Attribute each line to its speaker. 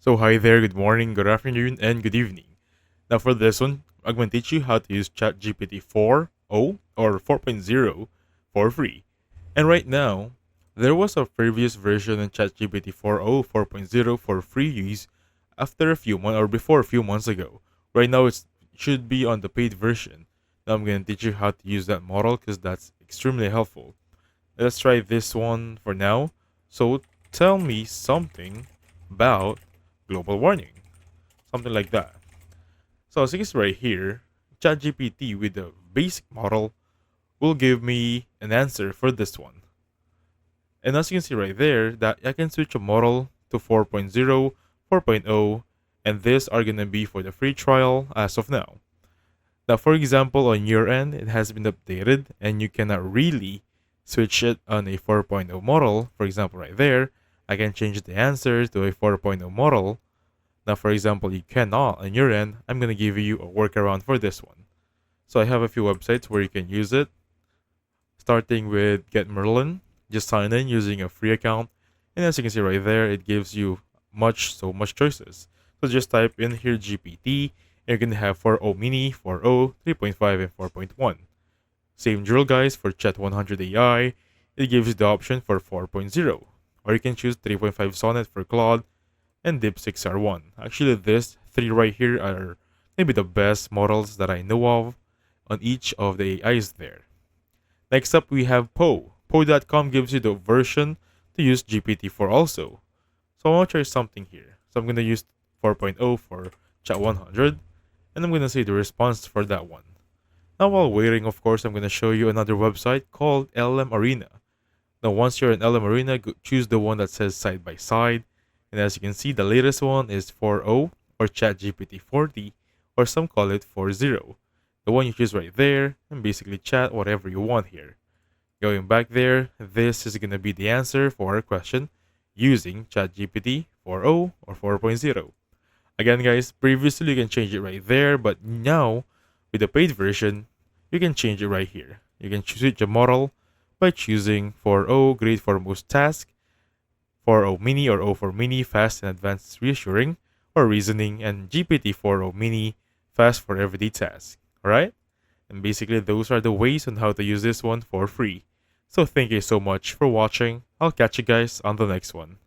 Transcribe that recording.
Speaker 1: So hi there, good morning, good afternoon, and good evening. Now for this one, I'm going to teach you how to use ChatGPT 4.0 or 4.0 for free. And right now, there was a previous version of ChatGPT 4.0, 4.0 for free use after a few months or before a few months ago. Right now, it should be on the paid version. Now I'm going to teach you how to use that model because that's extremely helpful. Let's try this one for now. So tell me something about global warming, something like that. So as you can see right here, ChatGPT with the basic model will give me an answer for this one. And as you can see right there, that I can switch a model to 4.0, 4.0, and these are gonna be for the free trial as of now. Now, for example, on your end, it has been updated and you cannot really switch it on a 4.0 model. For example, right there, I can change the answer to a 4.0 model. Now, for example, you cannot on your end, I'm going to give you a workaround for this one. So I have a few websites where you can use it, starting with Get Merlin. Just sign in using a free account. And as you can see right there, it gives you so much choices. So just type in here GPT, and you're going to have 4.0 mini, 4.0, 3.5, and 4.1. Same drill, guys, for Chat 100 AI. It gives you the option for 4.0. Or you can choose 3.5 Sonnet for Claude and DeepSeek R1. Actually, these three right here are maybe the best models that I know of on each of the AIs there. Next up, we have Poe. Poe.com gives you the version to use GPT-4 also. So I want to try something here. So I'm going to use 4.0 for Chat 100, and I'm going to see the response for that one. Now, while waiting, of course, I'm going to show you another website called LM Arena. Now, once you're in LM Arena, choose the one that says side by side. And as you can see, the latest one is 4.0 or ChatGPT 40, or some call it 4.0. The one you choose right there, and basically chat whatever you want here. Going back there, this is going to be the answer for our question using ChatGPT 4.0 or 4.0. Again, guys, previously you can change it right there, but now with the paid version, you can change it right here. You can switch a model by choosing 4.0 great for most tasks, 4.0 mini or 0 for mini fast and advanced reassuring or reasoning, and GPT 4.0 mini fast for everyday tasks. Alright? And basically, those are the ways on how to use this one for free. So, thank you so much for watching. I'll catch you guys on the next one.